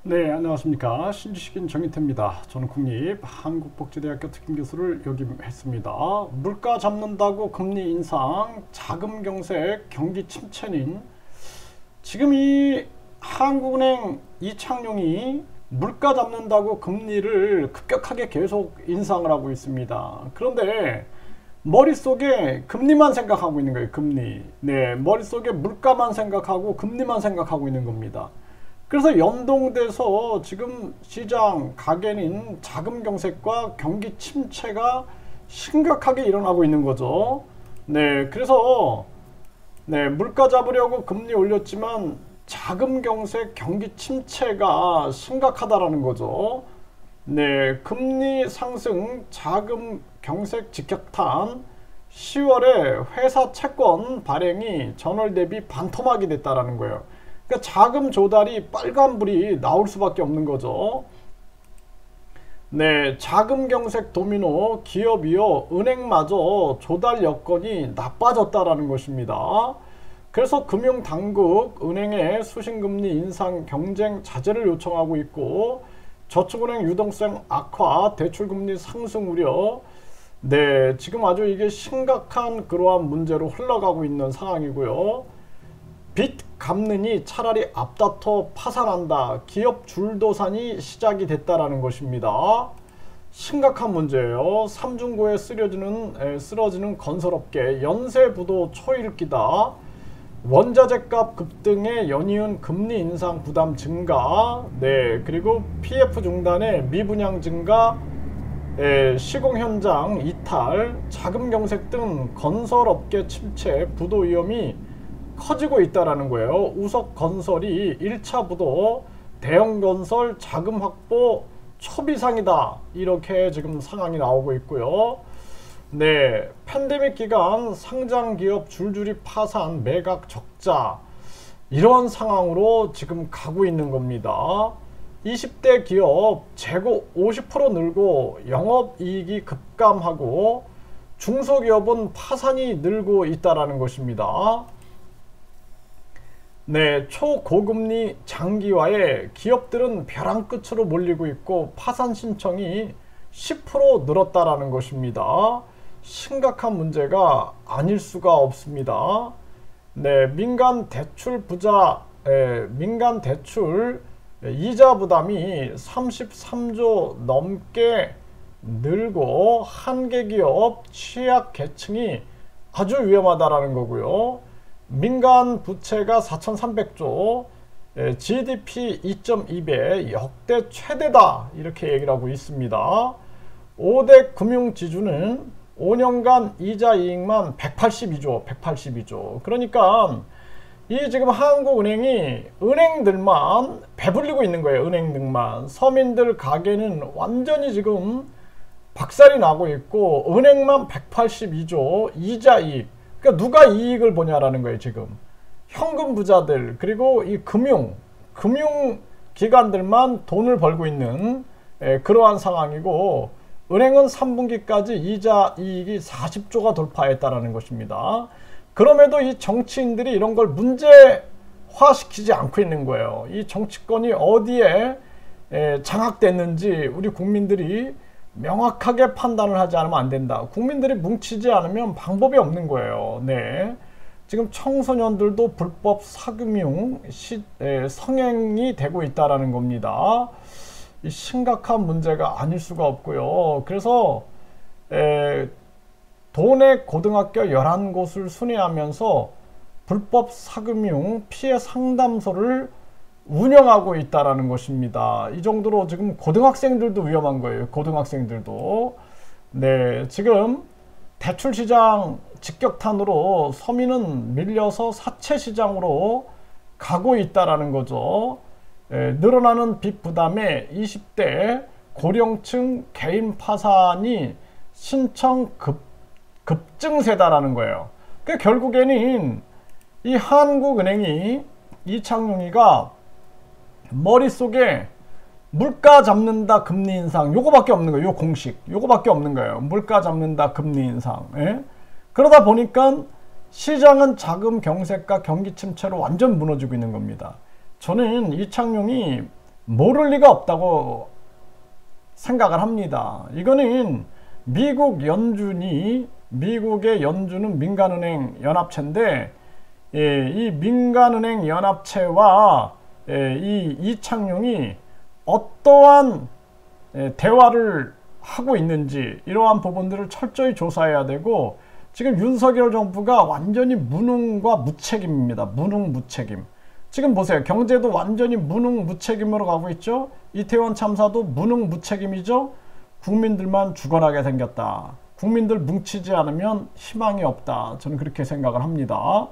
네, 안녕하십니까. 신지식인 정인태입니다. 저는 국립한국복지대학교 특임교수를 역임했습니다. 물가 잡는다고 금리 인상, 자금 경색, 경기 침체는 지금 이 한국은행 이창용이 물가 잡는다고 금리를 급격하게 계속 인상을 하고 있습니다. 그런데 머릿속에 금리만 생각하고 있는 거예요. 금리. 네, 머릿속에 물가만 생각하고 금리만 생각하고 있는 겁니다. 그래서 연동돼서 지금 시장 가계는 자금 경색과 경기 침체가 심각하게 일어나고 있는 거죠. 네, 그래서 물가 잡으려고 금리 올렸지만 자금 경색, 경기 침체가 심각하다라는 거죠. 네, 금리 상승, 자금 경색 직격탄. 10월에 회사 채권 발행이 전월 대비 반토막이 됐다라는 거예요. 그러니까 자금 조달이 빨간불이 나올 수밖에 없는 거죠. 네, 자금 경색 도미노, 기업이요, 은행마저 조달 여건이 나빠졌다라는 것입니다. 그래서 금융당국, 은행에 수신금리 인상 경쟁 자제를 요청하고 있고, 저축은행 유동성 악화, 대출금리 상승 우려. 네, 지금 아주 이게 심각한 그러한 문제로 흘러가고 있는 상황이고요. 빚 갚느니 차라리 앞다퉈 파산한다. 기업 줄도산이 시작이 됐다라는 것입니다. 심각한 문제예요. 삼중고에 쓰러지는 건설업계, 연쇄부도 초읽기다. 원자재값 급등에 연이은 금리 인상 부담 증가, 네, 그리고 PF 중단에 미분양 증가, 시공 현장 이탈, 자금 경색 등 건설업계 침체, 부도 위험이 커지고 있다라는 거예요. 우석건설이 1차 부도, 대형건설 자금 확보 초비상이다. 이렇게 지금 상황이 나오고 있고요. 네, 팬데믹 기간 상장기업 줄줄이 파산, 매각 적자, 이런 상황으로 지금 가고 있는 겁니다. 20대 기업 재고 50% 늘고 영업이익이 급감하고 중소기업은 파산이 늘고 있다라는 것입니다. 네, 초고금리 장기화에 기업들은 벼랑 끝으로 몰리고 있고 파산 신청이 10% 늘었다라는 것입니다. 심각한 문제가 아닐 수가 없습니다. 네, 민간 대출 이자 부담이 33조 넘게 늘고 한계기업 취약계층이 아주 위험하다라는 거고요. 민간 부채가 4,300조, GDP 2.2배, 역대 최대다. 이렇게 얘기를 하고 있습니다. 5대 금융지주는 5년간 이자 이익만 182조. 그러니까 이 지금 한국은행이 은행들만 배불리고 있는 거예요. 은행들만. 서민들 가게는 완전히 지금 박살이 나고 있고 은행만 182조 이자 이익. 그러니까 누가 이익을 보냐라는 거예요. 지금 현금 부자들, 그리고 이 금융기관들만 돈을 벌고 있는 그러한 상황이고, 은행은 3분기까지 이자 이익이 40조가 돌파했다라는 것입니다. 그럼에도 이 정치인들이 이런 걸 문제화시키지 않고 있는 거예요. 이 정치권이 어디에 장악됐는지 우리 국민들이 명확하게 판단을 하지 않으면 안 된다. 국민들이 뭉치지 않으면 방법이 없는 거예요. 네, 지금 청소년들도 불법 사금융 성행이 되고 있다라는 겁니다. 이 심각한 문제가 아닐 수가 없고요. 그래서 도내 고등학교 11곳을 순회하면서 불법 사금융 피해 상담소를 운영하고 있다라는 것입니다. 이 정도로 지금 고등학생들도 위험한 거예요. 고등학생들도. 네, 지금 대출 시장 직격탄으로 서민은 밀려서 사채 시장으로 가고 있다라는 거죠. 늘어나는 빚 부담에 20대 고령층 개인 파산이 신청 급증세다라는 거예요. 그 결국에는 이 한국은행이 이창용이가 머릿속에 물가 잡는다 금리 인상 요거밖에 없는 거예요. 요 공식 요거밖에 없는 거예요. 물가 잡는다 금리 인상. 그러다 보니까 시장은 자금 경색과 경기 침체로 완전 무너지고 있는 겁니다. 저는 이창용이 모를 리가 없다고 생각을 합니다. 이거는 미국의 연준은 민간은행 연합체인데, 이 민간은행 연합체와 이 이창용이 어떠한 대화를 하고 있는지 이러한 부분들을 철저히 조사해야 되고, 지금 윤석열 정부가 완전히 무능과 무책임입니다. 무능무책임. 지금 보세요. 경제도 완전히 무능무책임으로 가고 있죠. 이태원 참사도 무능무책임이죠. 국민들만 죽어나게 생겼다. 국민들 뭉치지 않으면 희망이 없다. 저는 그렇게 생각을 합니다.